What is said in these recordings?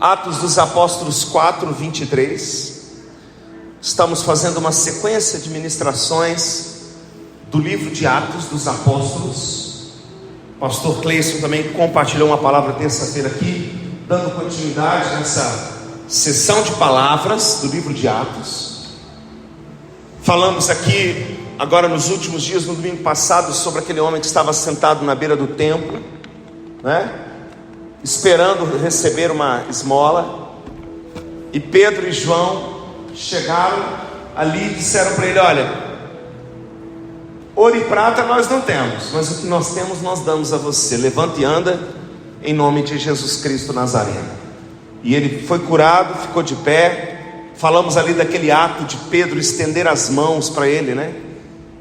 Atos dos Apóstolos 4, 23. Estamos fazendo uma sequência de ministrações do livro de Atos dos Apóstolos. O pastor Cleison também compartilhou uma palavra terça-feira aqui, dando continuidade nessa sessão de palavras do livro de Atos. Falamos aqui, agora nos últimos dias, no domingo passado, sobre aquele homem que estava sentado na beira do templo, né? Esperando receber uma esmola. E Pedro e João chegaram ali e disseram para ele: olha, ouro e prata nós não temos, mas o que nós temos nós damos a você. Levanta e anda em nome de Jesus Cristo Nazareno. E ele foi curado, ficou de pé. Falamos ali daquele ato de Pedro estender as mãos para ele, né?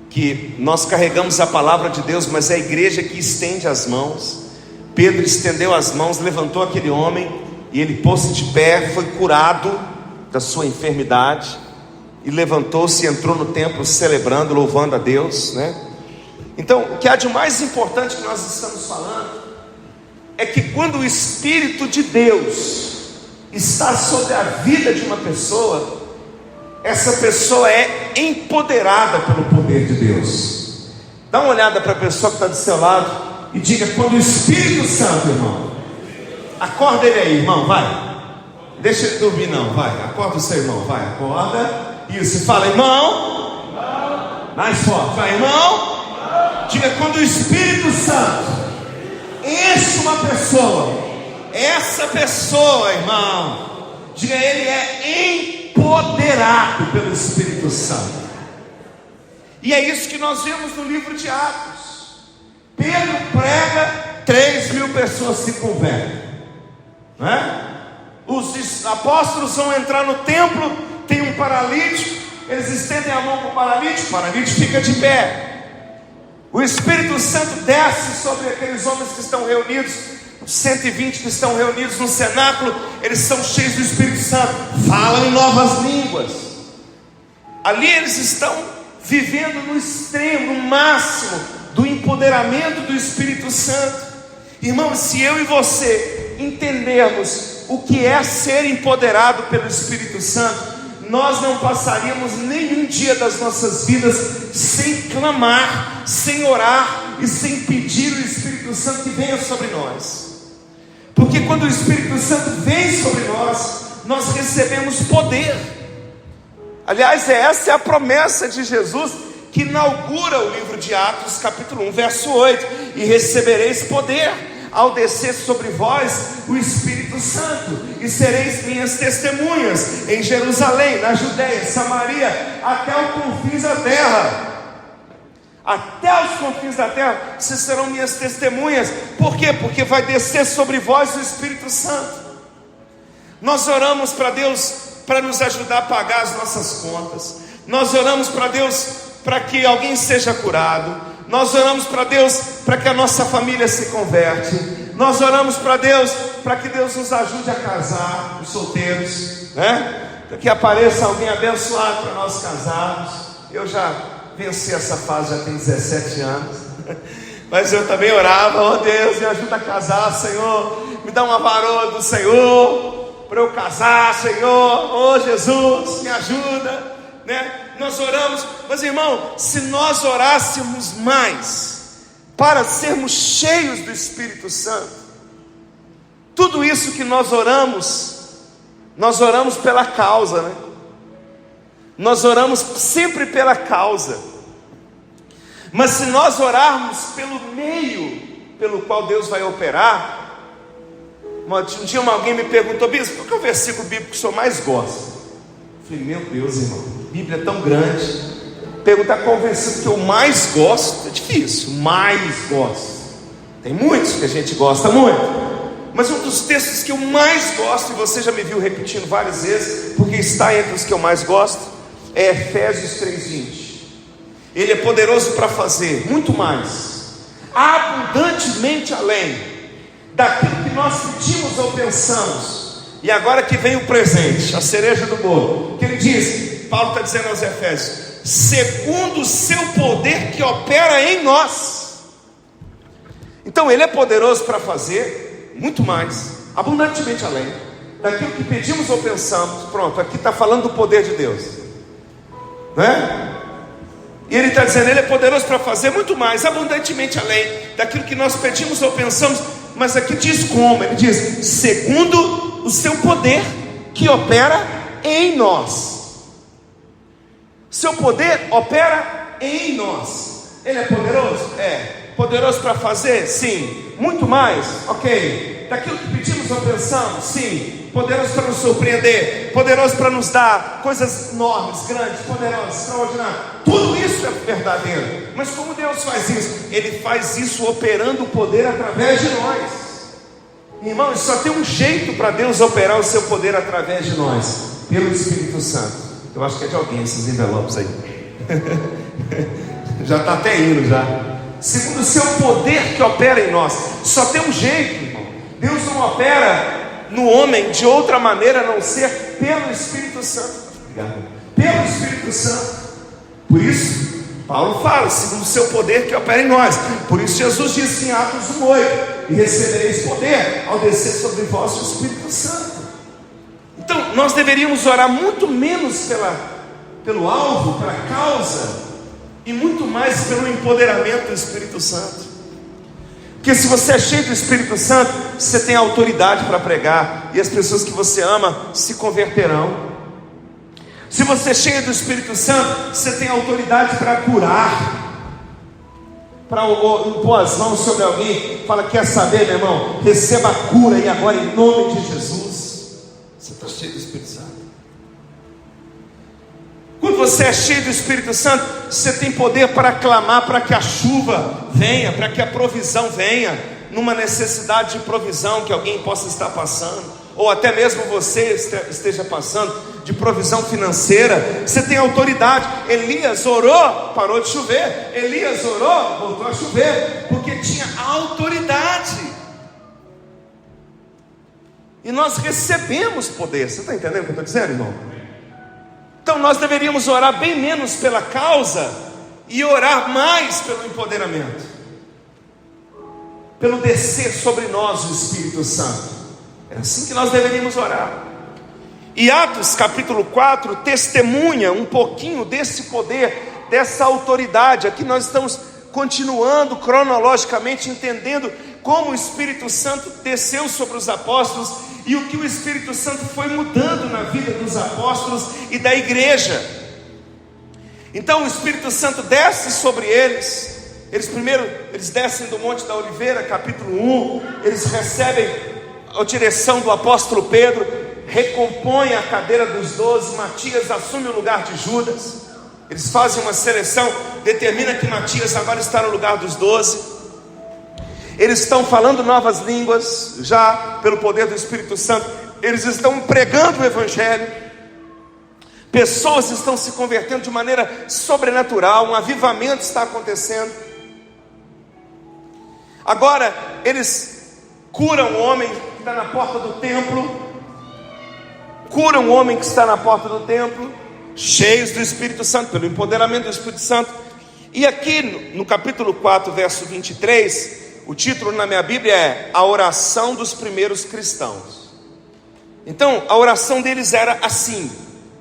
Que nós carregamos a palavra de Deus, mas é a igreja que estende as mãos. Pedro estendeu as mãos, levantou aquele homem e ele pôs-se de pé, foi curado da sua enfermidade e levantou-se e entrou no templo celebrando, louvando a Deus, né? Então, o que há de mais importante que nós estamos falando é que quando o Espírito de Deus está sobre a vida de uma pessoa, essa pessoa é empoderada pelo poder de Deus. Dá uma olhada para a pessoa que está do seu lado e diga: quando o Espírito Santo, irmão, acorda ele aí, irmão, vai. Deixa ele dormir não, vai. Acorda o seu irmão, vai, acorda. Isso, e fala: irmão. Mais forte, vai, irmão. Diga: quando o Espírito Santo enche uma pessoa, essa pessoa, irmão, diga, ele é empoderado pelo Espírito Santo. E é isso que nós vemos no livro de Atos. Pedro prega, 3.000 pessoas se convertem, né? Os apóstolos vão entrar no templo, tem um paralítico, eles estendem a mão para o paralítico fica de pé. O Espírito Santo desce sobre aqueles homens que estão reunidos, 120 que estão reunidos no cenáculo, eles são cheios do Espírito Santo, falam em novas línguas. Ali eles estão vivendo no extremo, no máximo do empoderamento do Espírito Santo. Irmãos, se eu e você entendermos o que é ser empoderado pelo Espírito Santo, nós não passaríamos nenhum dia das nossas vidas sem clamar, sem orar e sem pedir o Espírito Santo que venha sobre nós. Porque quando o Espírito Santo vem sobre nós, nós recebemos poder. Aliás, essa é a promessa de Jesus que inaugura o livro de Atos, capítulo 1, verso 8: e recebereis poder ao descer sobre vós o Espírito Santo, e sereis minhas testemunhas em Jerusalém, na Judeia, Samaria, até os confins da terra. Até os confins da terra, vocês serão minhas testemunhas. Por quê? Porque vai descer sobre vós o Espírito Santo. Nós oramos para Deus para nos ajudar a pagar as nossas contas. Nós oramos para Deus para que alguém seja curado. Nós oramos para Deus para que a nossa família se converte. Nós oramos para Deus para que Deus nos ajude a casar, os solteiros, né? Para que apareça alguém abençoado para nós casarmos. Eu já venci essa fase, já tenho 17 anos. Mas eu também orava: oh Deus, me ajuda a casar, Senhor. Me dá uma varoa do Senhor para eu casar, Senhor. Oh Jesus, me ajuda, né? Nós oramos, mas irmão, se nós orássemos mais para sermos cheios do Espírito Santo, tudo isso que nós oramos pela causa, né? Nós oramos sempre pela causa. Mas se nós orarmos pelo meio pelo qual Deus vai operar. Um dia alguém me perguntou: bispo, qual é o versículo bíblico que o senhor mais gosta? Eu falei: meu Deus, irmão, a Bíblia é tão grande. Perguntar qual versículo que eu mais gosto é difícil. Mais gosto, tem muitos que a gente gosta muito, mas um dos textos que eu mais gosto, e você já me viu repetindo várias vezes, porque está entre os que eu mais gosto, é Efésios 3:20. Ele é poderoso para fazer muito mais, abundantemente além daquilo que nós pedimos ou pensamos. E agora que vem o presente, a cereja do bolo, que ele diz, Paulo está dizendo aos Efésios: segundo o seu poder que opera em nós. Então ele é poderoso para fazer muito mais, abundantemente além daquilo que pedimos ou pensamos. Pronto, aqui está falando do poder de Deus, não é? E ele está dizendo, ele é poderoso para fazer muito mais, abundantemente além daquilo que nós pedimos ou pensamos. Mas aqui diz como, ele diz, segundo o seu poder que opera em nós. Seu poder opera em nós. Ele é poderoso? É. Poderoso para fazer? Sim. Muito mais? Ok. Daquilo que pedimos ou pensamos? Sim. Poderoso para nos surpreender, poderoso para nos dar coisas enormes, grandes, poderosas, extraordinárias. Tudo isso é verdadeiro. Mas como Deus faz isso? Ele faz isso operando o poder através de nós. Irmãos, só tem um jeito para Deus operar o seu poder através de nós: pelo Espírito Santo. Eu acho que é de alguém esses envelopes aí. Já está até indo já. Segundo o seu poder que opera em nós. Só tem um jeito, irmão. Deus não opera no homem de outra maneira a não ser pelo Espírito Santo. Obrigado. Pelo Espírito Santo. Por isso Paulo fala, segundo o seu poder que opera em nós. Por isso Jesus disse em Atos 1:8: e recebereis poder ao descer sobre vós o Espírito Santo. Então nós deveríamos orar muito menos pelo alvo, pela causa, e muito mais pelo empoderamento do Espírito Santo. Porque se você é cheio do Espírito Santo, você tem autoridade para pregar, e as pessoas que você ama se converterão. Se você é cheio do Espírito Santo, você tem autoridade para curar, para impor as mãos sobre alguém. Fala, quer saber, meu irmão? Receba a cura aí agora em nome de Jesus. Você está cheio do Espírito Santo. Quando você é cheio do Espírito Santo, você tem poder para clamar para que a chuva venha, para que a provisão venha, numa necessidade de provisão que alguém possa estar passando, ou até mesmo você esteja passando, de provisão financeira. Você tem autoridade. Elias orou, parou de chover. Elias orou, voltou a chover, porque tinha autoridade. E nós recebemos poder. Você está entendendo o que eu estou dizendo, irmão? Então nós deveríamos orar bem menos pela causa e orar mais pelo empoderamento, pelo descer sobre nós o Espírito Santo. É assim que nós deveríamos orar. E Atos capítulo 4 testemunha um pouquinho desse poder, dessa autoridade. Aqui nós estamos continuando cronologicamente, entendendo como o Espírito Santo desceu sobre os apóstolos e o que o Espírito Santo foi mudando na vida dos apóstolos e da igreja. Então o Espírito Santo desce sobre eles. Eles descem do Monte da Oliveira, capítulo 1. Eles recebem a direção do apóstolo Pedro, recompõe a cadeira dos 12. Matias assume o lugar de Judas. Eles fazem uma seleção, determina que Matias agora está no lugar dos 12. Eles estão falando novas línguas, já pelo poder do Espírito Santo. Eles estão pregando o Evangelho. Pessoas estão se convertendo de maneira sobrenatural. Um avivamento está acontecendo. Agora eles curam o homem que está na porta do templo. Curam o homem que está na porta do templo, cheios do Espírito Santo, pelo empoderamento do Espírito Santo. E aqui no capítulo 4, verso 23, o título na minha Bíblia é A Oração dos Primeiros Cristãos. Então a oração deles era assim,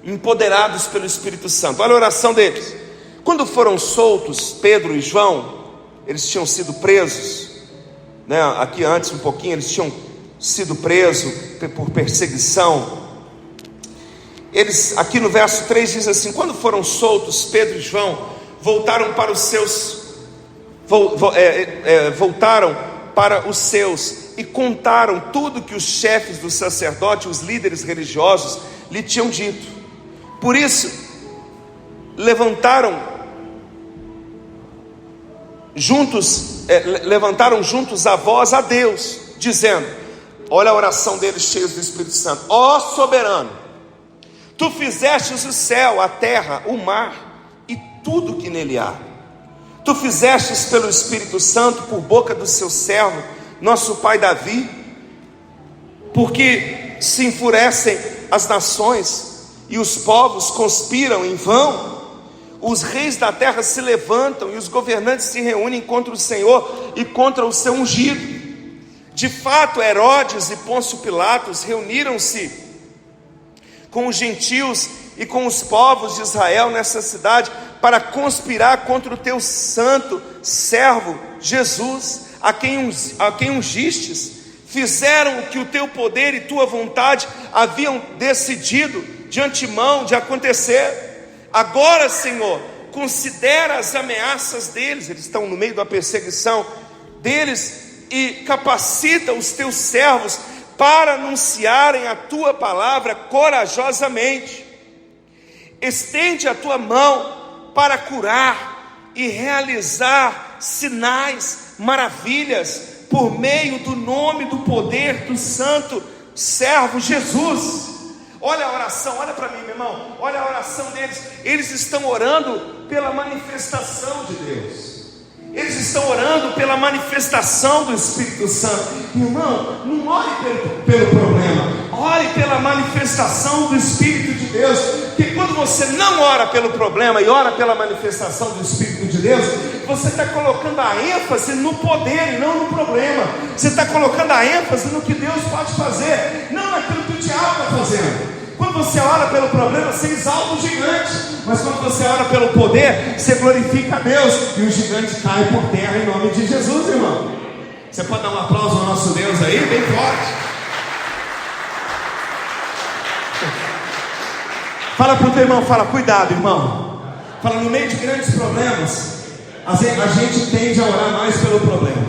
empoderados pelo Espírito Santo. Olha a oração deles. Quando foram soltos Pedro e João, eles tinham sido presos, né? Aqui antes um pouquinho, eles tinham sido presos por perseguição. Eles, aqui no verso 3 diz assim: quando foram soltos Pedro e João, voltaram para os seus e contaram tudo que os chefes dos sacerdotes, os líderes religiosos lhe tinham dito. Por isso levantaram juntos a voz a Deus, dizendo, olha a oração deles cheios do Espírito Santo: ó soberano, tu fizestes o céu, a terra, o mar e tudo que nele há. Tu fizestes pelo Espírito Santo, por boca do seu servo, nosso pai Davi, porque se enfurecem as nações e os povos conspiram em vão. Os reis da terra se levantam e os governantes se reúnem contra o Senhor e contra o seu ungido. De fato, Herodes e Pôncio Pilatos reuniram-se com os gentios e com os povos de Israel nessa cidade para conspirar contra o teu santo servo Jesus, a quem ungistes. Fizeram o que o teu poder e tua vontade haviam decidido de antemão de acontecer. Agora, Senhor, considera as ameaças deles, eles estão no meio da perseguição deles, e capacita os teus servos para anunciarem a tua palavra corajosamente. Estende a tua mão para curar e realizar sinais, maravilhas, por meio do nome, do poder do santo servo Jesus. Olha a oração, olha para mim, meu irmão, olha a oração deles. Eles estão orando pela manifestação de Deus. Eles estão orando pela manifestação do Espírito Santo. Irmão, não ore pelo problema, ore pela manifestação do Espírito de Deus. Porque quando você não ora pelo problema e ora pela manifestação do Espírito de Deus, você está colocando a ênfase no poder e não no problema. Você está colocando a ênfase no que Deus pode fazer, não naquilo que o diabo está fazendo. Quando você ora pelo problema, você exalta o gigante. Mas quando você ora pelo poder, você glorifica a Deus, e o gigante cai por terra em nome de Jesus, irmão. Você pode dar um aplauso ao nosso Deus aí, bem forte. Fala para o teu irmão, fala, cuidado, irmão. Fala, no meio de grandes problemas, a gente tende a orar mais pelo problema.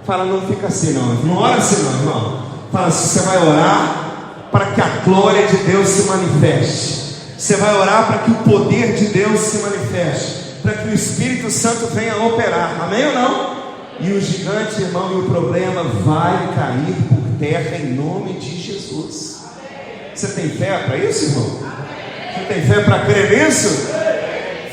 Fala, não fica assim não, não ora assim não, irmão. Fala, se você vai orar para que a glória de Deus se manifeste, você vai orar para que o poder de Deus se manifeste, para que o Espírito Santo venha operar, amém ou não? E o gigante, irmão, e o problema vai cair por terra em nome de Jesus. Você tem fé para isso, irmão? Você tem fé para crer nisso?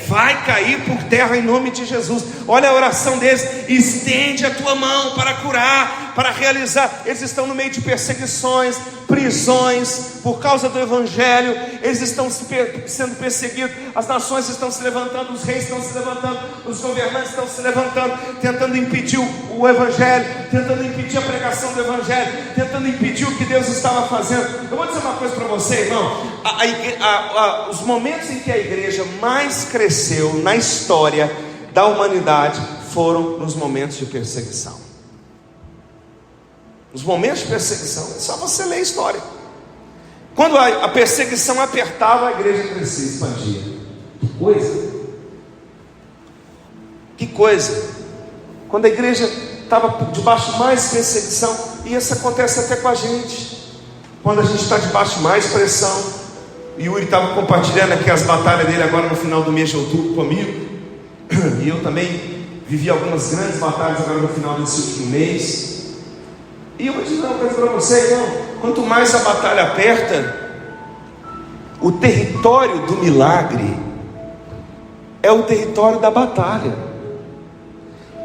Vai cair por terra em nome de Jesus. Olha a oração deles: estende a tua mão para curar, para realizar. Eles estão no meio de perseguições, prisões, por causa do Evangelho. Eles estão sendo perseguidos, as nações estão se levantando, os reis estão se levantando, os governantes estão se levantando, tentando impedir o Evangelho, tentando impedir a pregação do Evangelho, tentando impedir o que Deus estava fazendo. Eu vou dizer uma coisa para você, irmão. Os momentos em que a igreja mais cresceu na história da humanidade foram nos momentos de perseguição. Os momentos de perseguição, é só você ler a história. Quando a perseguição apertava, a igreja crescia, expandia. Que coisa! Que coisa! Quando a igreja estava debaixo de mais perseguição, e isso acontece até com a gente. Quando a gente está debaixo de mais pressão. E Yuri estava compartilhando aqui as batalhas dele agora no final do mês de outubro comigo. E eu também vivi algumas grandes batalhas agora no final desse último mês. E eu vou dizer uma coisa para você, irmão. Quanto mais a batalha aperta, o território do milagre é o território da batalha.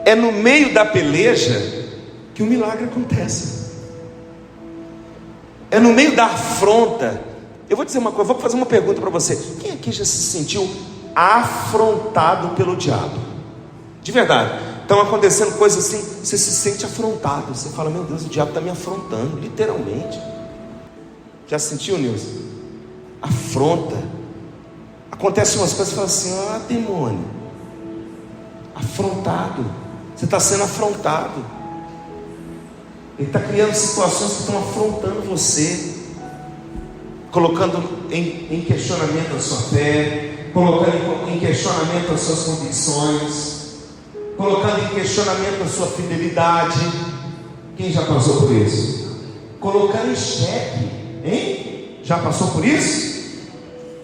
É no meio da peleja que o milagre acontece. É no meio da afronta. Eu vou dizer uma coisa, vou fazer uma pergunta para você. Quem aqui já se sentiu afrontado pelo diabo? De verdade. Estão acontecendo coisas assim, você se sente afrontado. Você fala, meu Deus, o diabo está me afrontando, literalmente. Já sentiu, Nilson? Afronta. Acontecem umas coisas, você fala assim, demônio. Afrontado. Você está sendo afrontado. Ele está criando situações que estão afrontando você, colocando em questionamento a sua fé, colocando em questionamento as suas convicções, colocando em questionamento a sua fidelidade. Quem já passou por isso? Colocando em xeque, hein? Já passou por isso?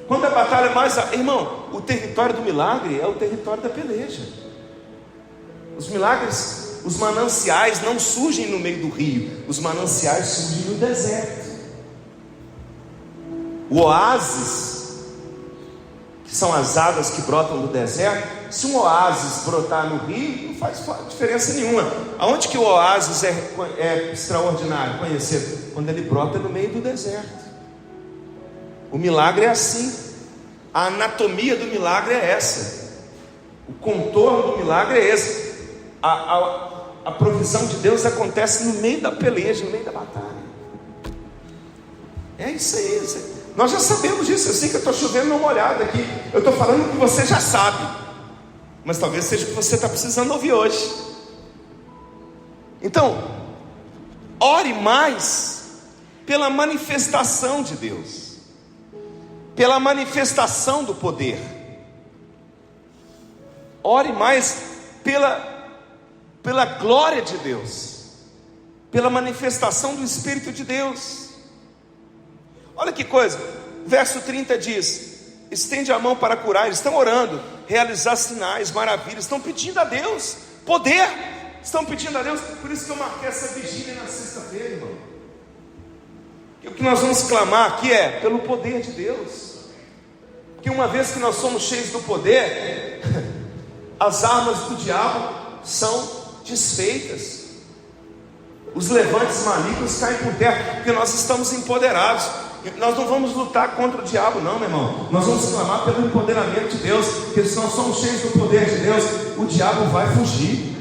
Quando a batalha é mais... Irmão, o território do milagre é o território da peleja. Os milagres, os mananciais não surgem no meio do rio, os mananciais surgem no deserto. O oásis, que são as águas que brotam do deserto, se um oásis brotar no rio, não faz diferença nenhuma. Aonde que o oásis é extraordinário? Conhecer, quando ele brota no meio do deserto. O milagre é assim. A anatomia do milagre é essa. O contorno do milagre é esse. a provisão de Deus acontece no meio da peleja, no meio da batalha. É isso aí. Nós já sabemos disso. Eu sei que eu estou chovendo uma olhada aqui. Eu estou falando o que você já sabe, mas talvez seja o que você está precisando ouvir hoje. Então, ore mais pela manifestação de Deus, pela manifestação do poder. Ore mais pela glória de Deus, pela manifestação do Espírito de Deus. Olha que coisa, verso 30 diz: estende a mão para curar. Eles estão orando, realizar sinais, maravilhas, estão pedindo a Deus poder, estão pedindo a Deus. Por isso que eu marquei essa vigília na sexta-feira, irmão. E o que nós vamos clamar aqui é pelo poder de Deus, porque uma vez que nós somos cheios do poder, as armas do diabo são desfeitas, os levantes malignos caem por terra, porque nós estamos empoderados. Nós não vamos lutar contra o diabo não, meu irmão. Nós vamos clamar pelo empoderamento de Deus, porque se nós somos cheios do poder de Deus, o diabo vai fugir.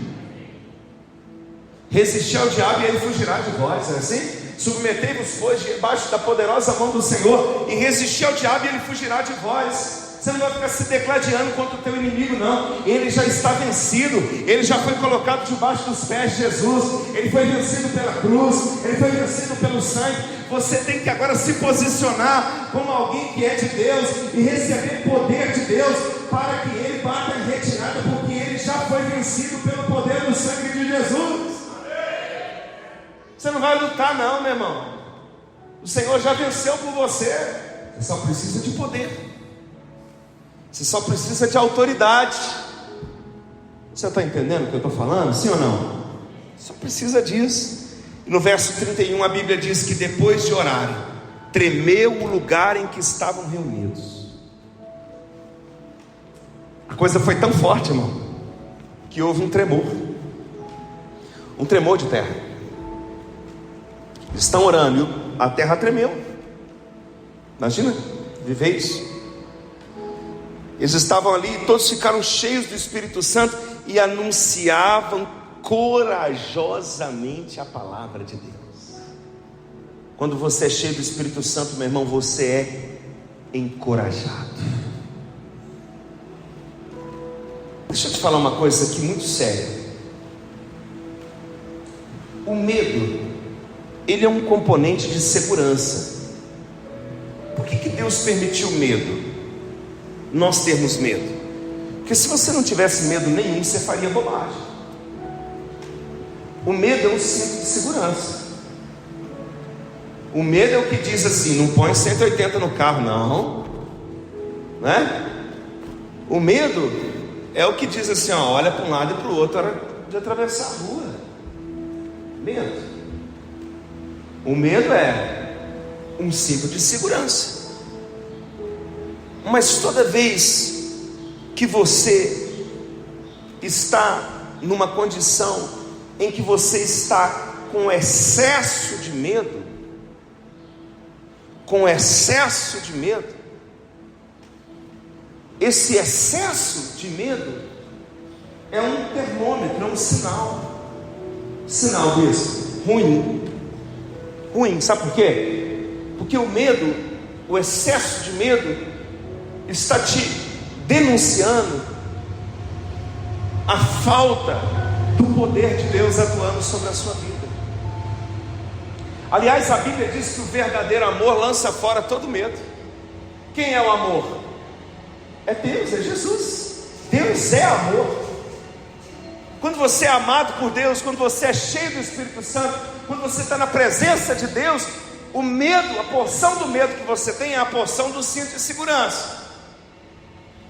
Resistir ao diabo e ele fugirá de vós, é assim? Submetei-vos, pois, debaixo da poderosa mão do Senhor, e resistir ao diabo e ele fugirá de vós. Você não vai ficar se degladiando contra o teu inimigo não. Ele já está vencido. Ele já foi colocado debaixo dos pés de Jesus. Ele foi vencido pela cruz. Ele foi vencido pelo sangue. Você tem que agora se posicionar como alguém que é de Deus e receber poder de Deus, para que ele bata em retirada, porque ele já foi vencido pelo poder do sangue de Jesus. Você não vai lutar não, meu irmão. O Senhor já venceu por você. Você só precisa de poder. Você só precisa de autoridade. Você está entendendo o que eu estou falando? Sim ou não? Só precisa disso. E no verso 31 a Bíblia diz que depois de orarem, tremeu o lugar em que estavam reunidos. A coisa foi tão forte, irmão, que houve um tremor de terra. Eles estão orando e a terra tremeu. Imagina, viver isso. Eles estavam ali e todos ficaram cheios do Espírito Santo e anunciavam corajosamente a palavra de Deus. Quando você é cheio do Espírito Santo, meu irmão, você é encorajado. Deixa eu te falar uma coisa aqui muito séria. O medo, ele é um componente de segurança. Por que Deus permitiu o medo? Nós termos medo, porque se você não tivesse medo nenhum, você faria bobagem. O medo é um cinto de segurança. O medo é o que diz assim: não põe 180 no carro não, né? O medo é o que diz assim, ó, olha para um lado e para o outro na hora de atravessar a rua. Medo. O medo é um cinto de segurança. Mas toda vez que você está numa condição em que você está com excesso de medo, esse excesso de medo é um termômetro, é um sinal disso, ruim, sabe por quê? Porque o medo, o excesso de medo está te denunciando a falta do poder de Deus atuando sobre a sua vida. Aliás, a Bíblia diz que o verdadeiro amor lança fora todo medo. Quem é o amor? É Deus, é Jesus. Deus é amor. Quando você é amado por Deus, quando você é cheio do Espírito Santo, quando você está na presença de Deus, o medo, a porção do medo que você tem é a porção do cinto de segurança,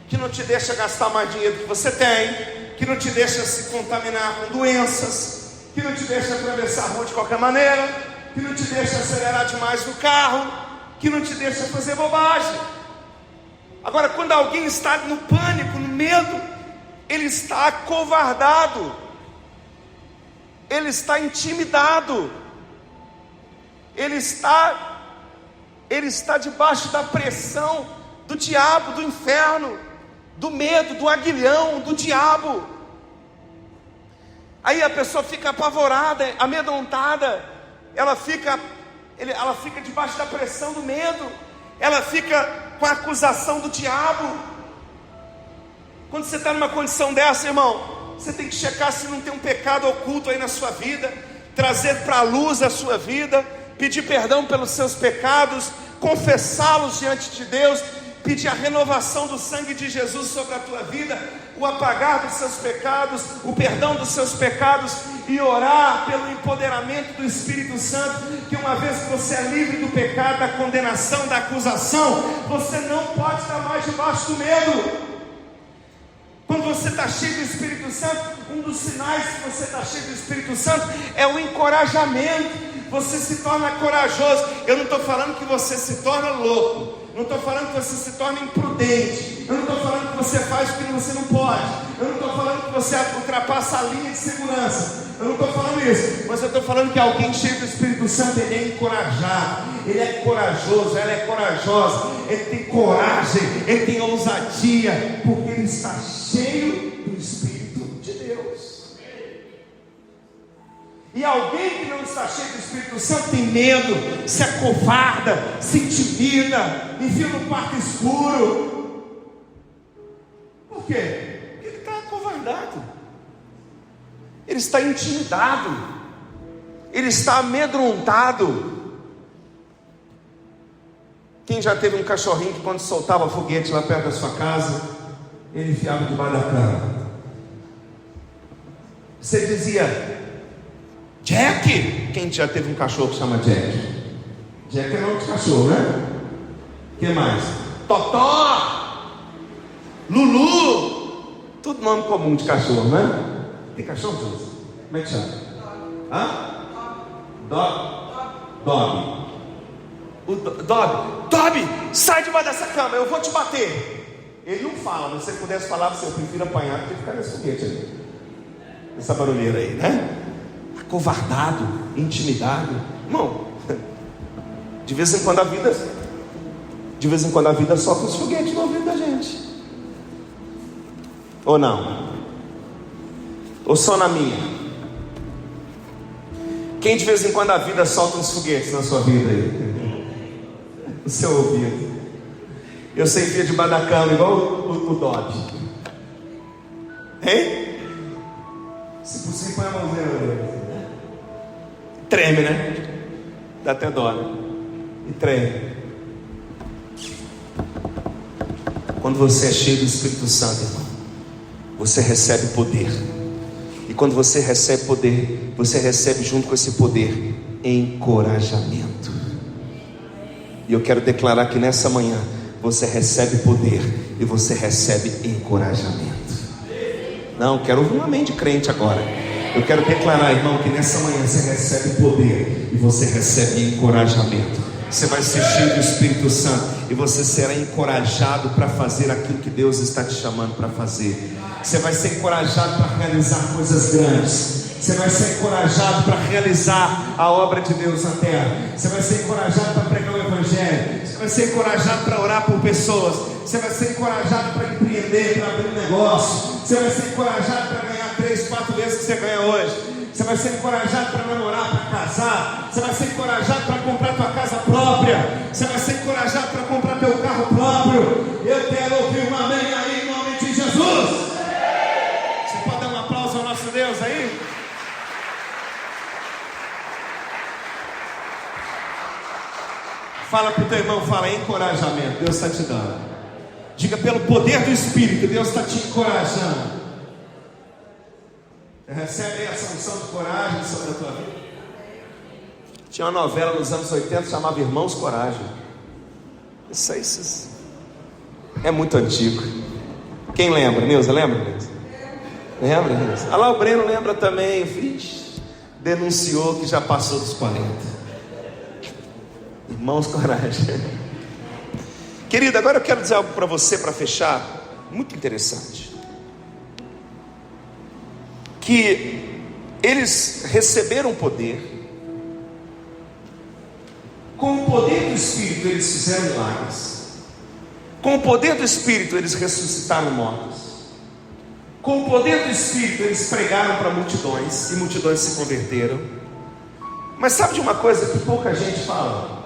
que não te deixa gastar mais dinheiro que você tem, que não te deixa se contaminar com doenças, que não te deixa atravessar a rua de qualquer maneira, que não te deixa acelerar demais no carro, que não te deixa fazer bobagem. Agora, quando alguém está no pânico, no medo, ele está acovardado, ele está intimidado, ele está debaixo da pressão do diabo, do inferno, do medo, do aguilhão, do diabo. Aí a pessoa fica apavorada, amedrontada, ela fica debaixo da pressão do medo, ela fica com a acusação do diabo. Quando você está numa condição dessa, irmão, você tem que checar se não tem um pecado oculto aí na sua vida, trazer para a luz a sua vida, pedir perdão pelos seus pecados, confessá-los diante de Deus, pedir a renovação do sangue de Jesus sobre a tua vida, o apagar dos seus pecados, o perdão dos seus pecados, e orar pelo empoderamento do Espírito Santo, que uma vez que você é livre do pecado, da condenação, da acusação, você não pode estar mais debaixo do medo. Quando você está cheio do Espírito Santo, um dos sinais que você está cheio do Espírito Santo é o encorajamento. Você se torna corajoso. Eu não estou falando que você se torna louco, não estou falando que você se torna imprudente, eu não estou falando que você faz o que você não pode, eu não estou falando que você ultrapassa a linha de segurança, eu não estou falando isso, mas eu estou falando que alguém cheio do Espírito Santo, ele é encorajado, ele é corajoso, ela é corajosa, ele tem coragem, ele tem ousadia, porque ele está cheio do Espírito de Deus. E alguém que não está cheio do Espírito Santo tem medo, se acovarda, se intimida, enfia no quarto escuro. Por quê? Porque ele está acovardado, ele está intimidado, ele está amedrontado. Quem já teve um cachorrinho que quando soltava foguete lá perto da sua casa, ele enfiava debaixo da cama? Você dizia: Jack. Quem já teve um cachorro que chama Jack? Jack é nome de cachorro, né? O que mais? Totó, Lulu, tudo nome comum de cachorro, né? Tem cachorro, Jesus? Como é que chama? Dog. O Dobby, sai debaixo dessa cama, eu vou te bater. Ele não fala, mas se você pudesse falar, você: eu prefiro apanhar do que ficar nesse foguete aí, essa barulheira aí, né? Acovardado, intimidado. Irmão, de vez em quando a vida solta os foguetes no ouvido da gente. Ou não? Ou só na minha? Quem de vez em quando a vida solta uns foguetes na sua vida aí? No seu ouvido. Eu sei que ia debaixo da cama igual o Dobby. Hein? Se possível, põe a mãozinha na orelha. Treme, né? Dá até dó, né? E treme. Quando você é cheio do Espírito Santo, irmão, você recebe poder. E quando você recebe poder, você recebe junto com esse poder encorajamento. E eu quero declarar que nessa manhã você recebe poder e você recebe encorajamento. Não, quero ouvir um amém de crente agora. Eu quero declarar, irmão, que nessa manhã você recebe poder e você recebe encorajamento. Você vai ser cheio do Espírito Santo e você será encorajado para fazer aquilo que Deus está te chamando para fazer. Você vai ser encorajado para realizar coisas grandes. Você vai ser encorajado para realizar a obra de Deus na terra. Você vai ser encorajado para pregar o Evangelho. Você vai ser encorajado para orar por pessoas. Você vai ser encorajado para empreender, para abrir um negócio. Você vai ser encorajado para ganhar 3, 4 vezes que você ganha hoje. Você vai ser encorajado para namorar, para casar. Você vai ser encorajado para comprar tua casa própria. Você vai ser encorajado para comprar teu carro próprio. Eu quero ouvir um amém aí em nome de Jesus. Você pode dar um aplauso ao nosso Deus aí? Fala para o teu irmão, fala: encorajamento, Deus está te dando. Diga: pelo poder do Espírito, Deus está te encorajando. Recebe aí essa unção de coragem sobre a tua vida. Tinha uma novela nos anos 80 chamava Irmãos Coragem. Isso aí é muito antigo. Quem lembra? Neuza, lembra, Neuza? Lembra, Neuza? Ah lá, o Breno lembra também. Denunciou que já passou dos 40. Irmãos Coragem. Querida, agora eu quero dizer algo para você, para fechar, muito interessante. Que eles receberam poder. Com o poder do Espírito eles fizeram milagres. Com o poder do Espírito eles ressuscitaram mortos. Com o poder do Espírito, eles pregaram para multidões, e multidões se converteram. Mas sabe de uma coisa que pouca gente fala?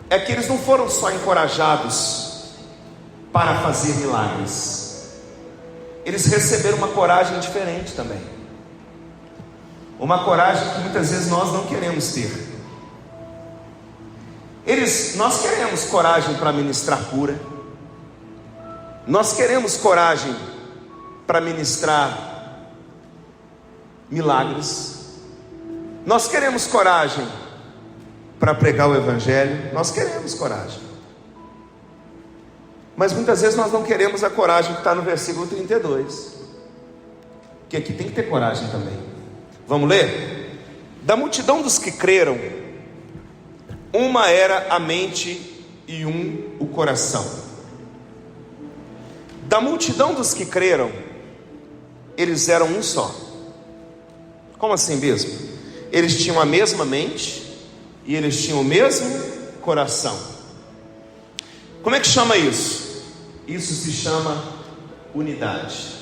É que eles não foram só encorajados para fazer milagres. Eles receberam uma coragem diferente também. Uma coragem que muitas vezes nós não queremos ter. Nós queremos coragem para ministrar cura. Nós queremos coragem para ministrar milagres. Nós queremos coragem para pregar o Evangelho. Nós queremos coragem. Mas muitas vezes nós não queremos a coragem que está no versículo 32. Que aqui tem que ter coragem também. Vamos ler? Da multidão dos que creram, uma era a mente e o coração. Da multidão dos que creram, eles eram um só. Como assim mesmo? Eles tinham a mesma mente e eles tinham o mesmo coração. Como é que chama isso? Isso se chama unidade.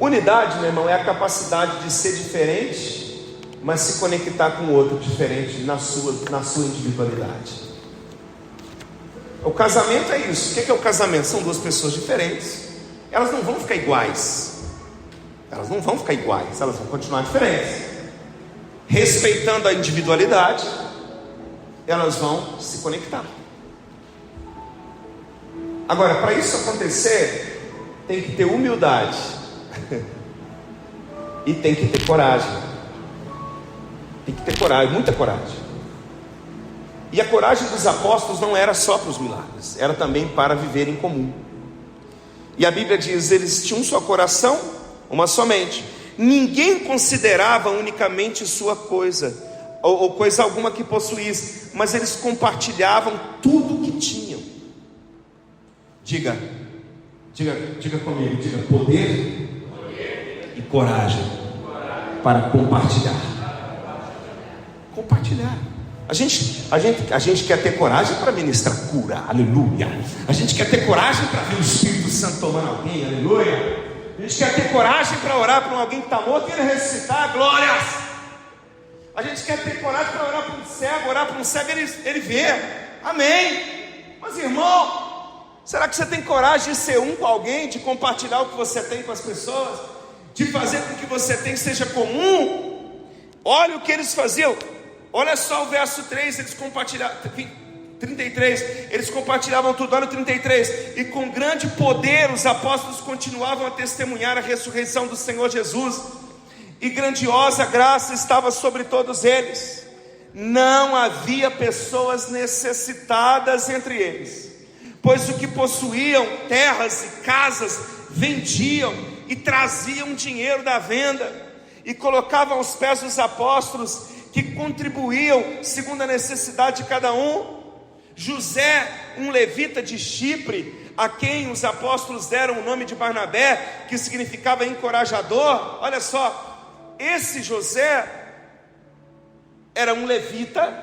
Unidade, meu irmão, é a capacidade de ser diferente, mas se conectar com o outro diferente na sua individualidade. O casamento é isso. O que é o casamento? São duas pessoas diferentes. Elas não vão ficar iguais. Elas vão continuar diferentes. Respeitando a individualidade, elas vão se conectar. Agora, para isso acontecer, tem que ter humildade e tem que ter coragem. Tem que ter coragem, muita coragem. E a coragem dos apóstolos não era só para os milagres, era também para viver em comum. E a Bíblia diz: eles tinham um só coração, uma só mente. Ninguém considerava unicamente sua coisa, ou coisa alguma que possuísse, mas eles compartilhavam tudo que tinham. Diga comigo, diga poder e coragem para compartilhar. Compartilhar. A gente quer ter coragem para ministrar cura, aleluia. A gente quer ter coragem para ver o Espírito Santo tomando alguém, aleluia. A gente quer ter coragem para orar para alguém que está morto e ele ressuscitar, glórias. A gente quer ter coragem para orar para um cego, ele vê, amém. Mas irmão, será que você tem coragem de ser um com alguém, de compartilhar o que você tem com as pessoas, de fazer com que você tem seja comum? Olha o que eles faziam. Olha só o verso 3, eles compartilhavam, 33, eles compartilhavam tudo, olha o 33, e com grande poder os apóstolos continuavam a testemunhar a ressurreição do Senhor Jesus, e grandiosa graça estava sobre todos eles. Não havia pessoas necessitadas entre eles, pois o que possuíam, terras e casas, vendiam e traziam dinheiro da venda, e colocavam aos pés dos apóstolos, que contribuíam segundo a necessidade de cada um. José, um levita de Chipre, a quem os apóstolos deram o nome de Barnabé, que significava encorajador. Olha só, esse José era um levita,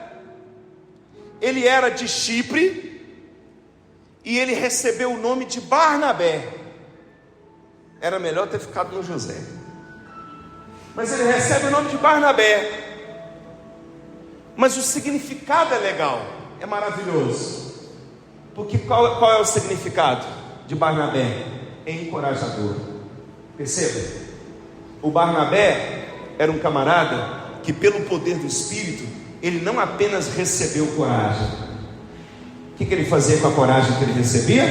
ele era de Chipre, e ele recebeu o nome de Barnabé. Era melhor ter ficado no José, mas ele recebe o nome de Barnabé. Mas o significado é legal, é maravilhoso. Porque qual é o significado de Barnabé? É encorajador. Perceba, o Barnabé era um camarada que pelo poder do Espírito, ele não apenas recebeu coragem. O que ele fazia com a coragem que ele recebia?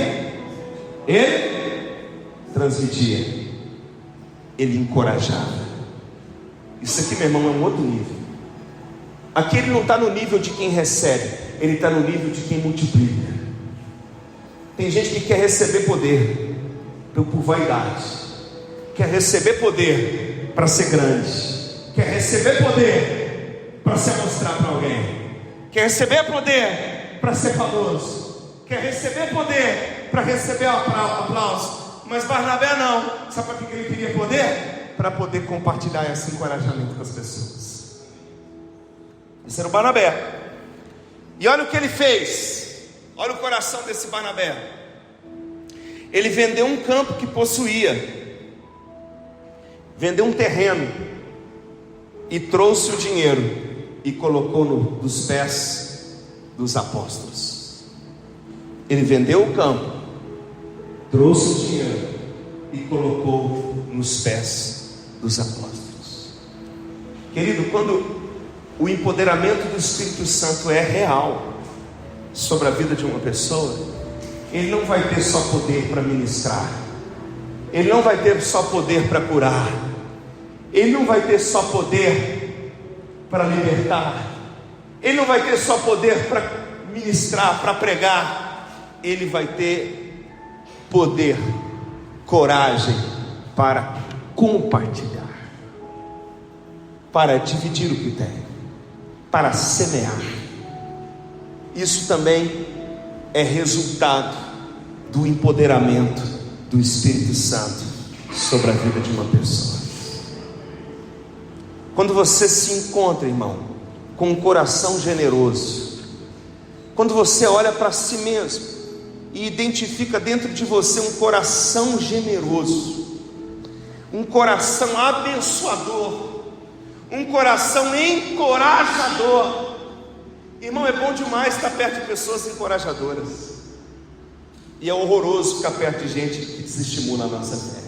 Ele transmitia, ele encorajava. Isso aqui, meu irmão, é um outro nível. Aqui ele não está no nível de quem recebe, ele está no nível de quem multiplica. Tem gente que quer receber poder por vaidade, quer receber poder para ser grande, quer receber poder para se mostrar para alguém, quer receber poder para ser famoso, quer receber poder para receber aplauso. Mas Barnabé não. Sabe para que ele queria poder? Para poder compartilhar esse encorajamento com as pessoas. Esse era o Barnabé. E olha o que ele fez. Olha o coração desse Barnabé. Ele vendeu um campo que possuía, vendeu um terreno e trouxe o dinheiro e colocou nos pés dos apóstolos. Ele vendeu o campo, trouxe o dinheiro e colocou nos pés dos apóstolos. Querido, quando o empoderamento do Espírito Santo é real sobre a vida de uma pessoa, ele não vai ter só poder para ministrar, ele não vai ter só poder para curar, ele não vai ter só poder para libertar, ele não vai ter só poder para ministrar, para pregar, ele vai ter poder, coragem para compartilhar, para dividir o que tem, para semear. Isso também é resultado do empoderamento do Espírito Santo sobre a vida de uma pessoa. Quando você se encontra, irmão, com um coração generoso, quando você olha para si mesmo e identifica dentro de você um coração generoso, um coração abençoador, um coração encorajador. Irmão, é bom demais estar perto de pessoas encorajadoras, e é horroroso ficar perto de gente que desestimula a nossa fé.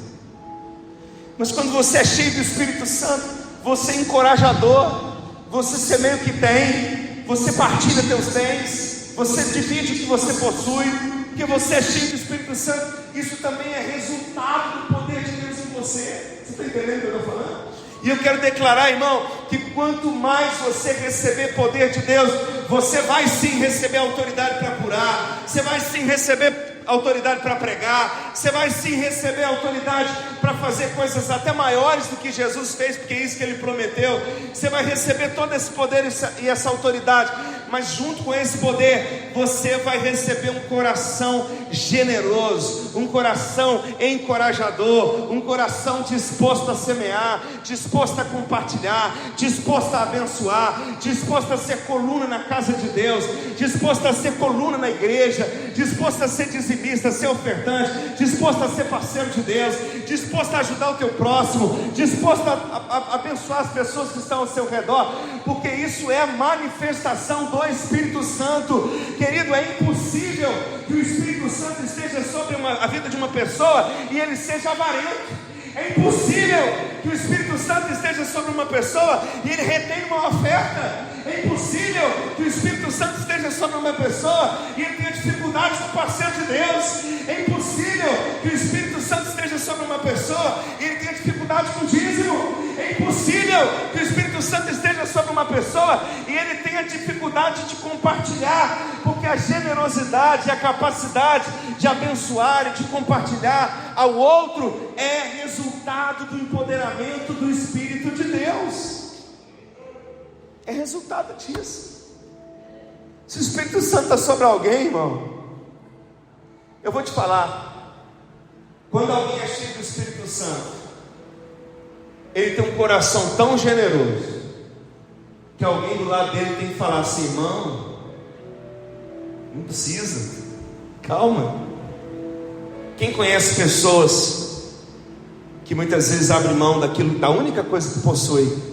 Mas quando você é cheio do Espírito Santo, você é encorajador, você semeia o que tem, você partilha teus bens, você divide o que você possui, porque você é cheio do Espírito Santo. Isso também é resultado do poder de Deus em você. Você está entendendo o que eu estou falando? E eu quero declarar, irmão, que quanto mais você receber poder de Deus, você vai sim receber autoridade para curar, você vai sim receber autoridade para pregar, você vai sim receber autoridade para fazer coisas até maiores do que Jesus fez, porque é isso que Ele prometeu. Você vai receber todo esse poder e essa autoridade, mas junto com esse poder, você vai receber um coração generoso, um coração encorajador, um coração disposto a semear, disposto a compartilhar, disposto a abençoar, disposto a ser coluna na casa de Deus, disposto a ser coluna na igreja, disposto a ser dizimista, a ser ofertante, disposto a ser parceiro de Deus, disposto a ajudar o teu próximo, disposto a abençoar as pessoas que estão ao seu redor, porque isso é a manifestação do Espírito Santo. Querido, é impossível que o Espírito Santo esteja sobre a vida de uma pessoa e ele seja avarento. É impossível que o Espírito Santo esteja sobre uma pessoa e ele retém uma oferta. É impossível que o Espírito Santo esteja sobre uma pessoa e ele tenha dificuldade com o parceiro de Deus. É impossível que o Espírito Santo esteja sobre uma pessoa e ele tenha dificuldade com o dízimo. É impossível que o Espírito Santo esteja sobre uma pessoa e ele tenha dificuldade de compartilhar, porque a generosidade, a capacidade de abençoar e de compartilhar ao outro é resultado do empoderamento do Espírito de Deus. É resultado disso. Se o Espírito Santo está sobre alguém, irmão, eu vou te falar, quando alguém é cheio do Espírito Santo, ele tem um coração tão generoso, que alguém do lado dele tem que falar assim: irmão, não precisa, calma. Quem conhece pessoas que muitas vezes abrem mão daquilo, da única coisa que possui,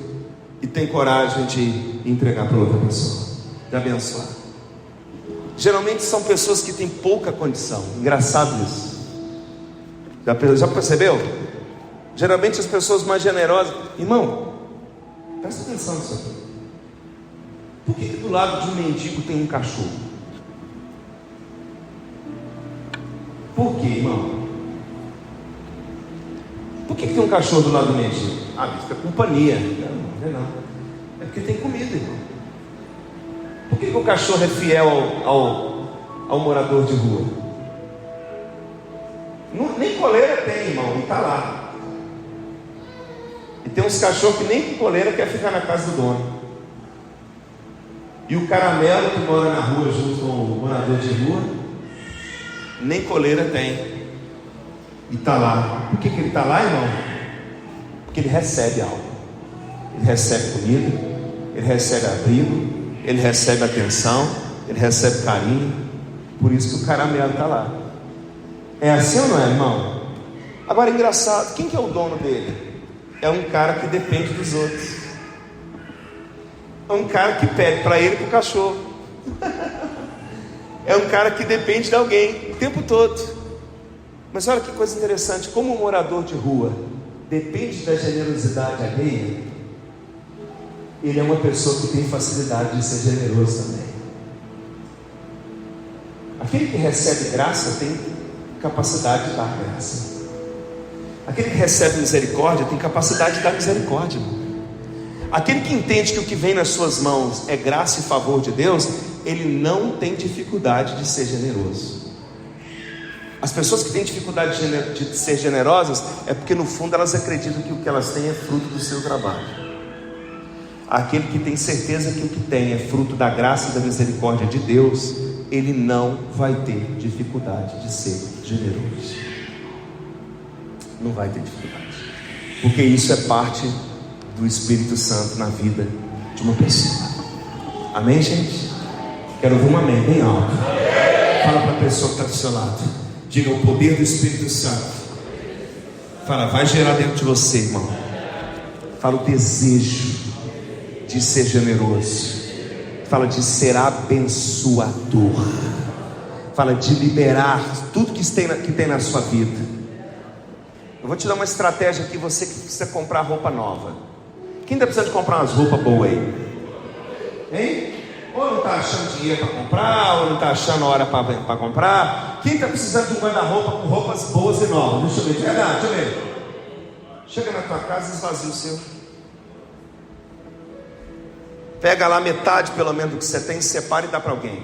e tem coragem de entregar para outra pessoa, de abençoar? Geralmente são pessoas que têm pouca condição. Engraçado isso. Já percebeu? Geralmente as pessoas mais generosas. Irmão, presta atenção nisso aqui. Por que do lado de um mendigo tem um cachorro? Por que, irmão? Por que tem um cachorro do lado do mendigo? Isso é companhia. Não. É porque tem comida, irmão. Por que o cachorro é fiel ao morador de rua? Nem coleira tem, irmão, e está lá. E tem uns cachorros que nem com coleira quer ficar na casa do dono. E o caramelo que mora na rua junto com o morador de rua, nem coleira tem, e está lá. Por que ele está lá, irmão? Porque ele recebe algo. Ele recebe comida, ele recebe abrigo, ele recebe atenção, ele recebe carinho. Por isso que o caramelo está lá. É assim ou não é, irmão? Agora, engraçado, quem que é o dono dele? É um cara que depende dos outros. É um cara que pede para ele e para o cachorro. É um cara que depende de alguém o tempo todo. Mas olha que coisa interessante, como um morador de rua depende da generosidade alheia, ele é uma pessoa que tem facilidade de ser generoso também. Aquele que recebe graça tem capacidade de dar graça. Aquele que recebe misericórdia tem capacidade de dar misericórdia, irmão. Aquele que entende que o que vem nas suas mãos é graça e favor de Deus, ele não tem dificuldade de ser generoso. As pessoas que têm dificuldade de ser generosas é porque no fundo elas acreditam que o que elas têm é fruto do seu trabalho. Aquele que tem certeza que o que tem é fruto da graça e da misericórdia de Deus, ele não vai ter dificuldade de ser generoso. Não vai ter dificuldade, porque isso é parte do Espírito Santo na vida de uma pessoa. Amém, gente? Quero ouvir um amém bem alto. Fala para a pessoa que está do seu lado. Diga: o poder do Espírito Santo. Fala, vai gerar dentro de você, irmão. Fala o desejo de ser generoso. Fala de ser abençoador. Fala de liberar tudo que tem na sua vida. Eu vou te dar uma estratégia aqui. Você que precisa comprar roupa nova. Quem está precisando de comprar umas roupas boas aí? Hein? Ou não está achando dinheiro para comprar, ou não está achando hora para comprar. Quem está precisando de um guarda-roupa com roupas boas e novas? Deixa eu ver, verdade, deixa eu ver. Chega na tua casa e esvazia o seu. Pega lá metade pelo menos do que você tem, separa e dá para alguém.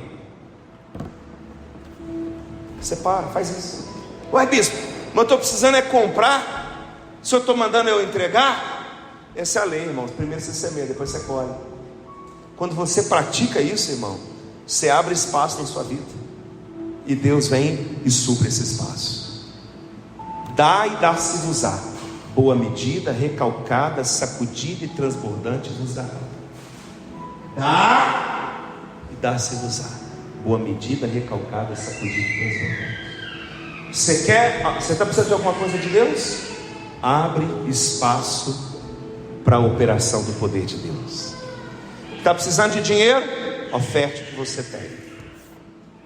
Separa, faz isso. Ué, bispo, mas eu estou precisando é comprar. Se eu estou mandando eu entregar, essa é a lei, irmão. Primeiro você semeia, depois você colhe. Quando você pratica isso, irmão, você abre espaço na sua vida, e Deus vem e supre esse espaço. Dá e dá-se-vos-á. Boa medida, recalcada, sacudida e transbordante vos dará. Dá e dá-se-vos-á. Boa medida, recalcada, sacudida e transbordante. Você está precisando de alguma coisa de Deus? Abre espaço para a operação do poder de Deus. Está precisando de dinheiro? Oferte o que você tem.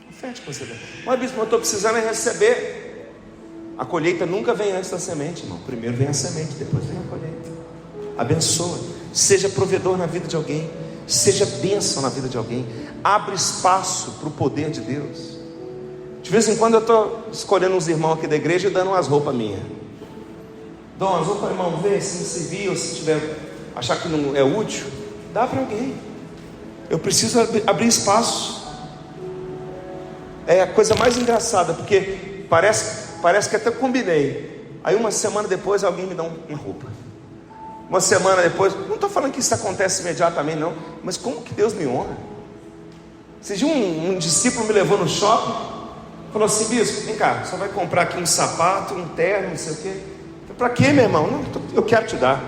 Oferte o que você tem. Mas bispo, eu estou precisando é receber. A colheita nunca vem antes da semente, irmão. Primeiro vem a semente, depois vem a colheita. Abençoa. Seja provedor na vida de alguém. Seja bênção na vida de alguém. Abre espaço para o poder de Deus. De vez em quando eu estou escolhendo uns irmãos aqui da igreja e dando umas roupas minhas. Dou umas roupas, irmão, vê se não servir, ou se tiver, achar que não é útil, dá para alguém. Eu preciso abrir espaço. É a coisa mais engraçada, porque parece que até combinei. Aí uma semana depois alguém me dá uma roupa. Uma semana depois, não estou falando que isso acontece imediatamente não, mas como que Deus me honra. Esse dia um discípulo me levou no shopping, falou assim: bispo, vem cá, só vai comprar aqui um sapato, um terno, não sei o quê. Para quê, meu irmão? Não, eu quero te dar.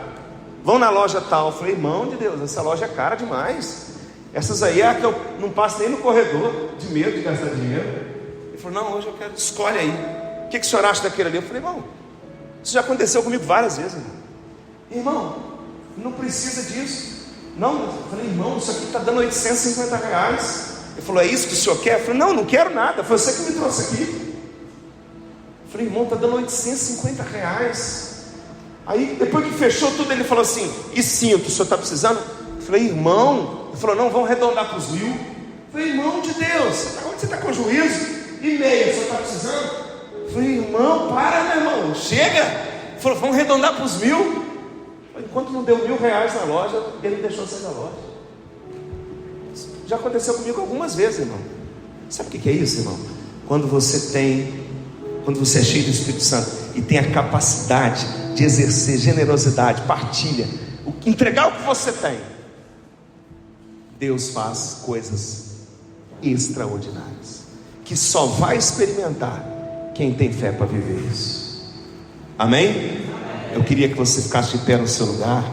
Vão na loja tal. Eu falei: irmão de Deus, essa loja é cara demais. Essas aí é a que eu não passo nem no corredor, de medo de gastar dinheiro. Ele falou: não, hoje eu quero, escolhe aí. O que o senhor acha daquele ali? Eu falei: irmão, isso já aconteceu comigo várias vezes, irmão, não precisa disso. Não, eu falei: irmão, isso aqui está dando R$850. Ele falou: é isso que o senhor quer? Eu falei: não quero nada, foi você que me trouxe aqui. Eu falei: irmão, está dando R$850. Aí depois que fechou tudo, ele falou assim: e cinto, o senhor está precisando? Eu falei: irmão. Ele falou: não, vamos arredondar para os 1.000. Eu falei: irmão de Deus, onde você está com juízo? E meio, o senhor está precisando? Eu falei: irmão, para, meu irmão, chega. Ele falou: vamos arredondar para os 1.000. Enquanto não deu R$1.000 na loja, ele me deixou sair da loja. Já aconteceu comigo algumas vezes, irmão. Sabe o que é isso, irmão? Quando você é cheio do Espírito Santo e tem a capacidade de exercer generosidade, partilha, entregar o que você tem, Deus faz coisas extraordinárias, que só vai experimentar quem tem fé para viver isso. Amém? Eu queria que você ficasse de pé no seu lugar.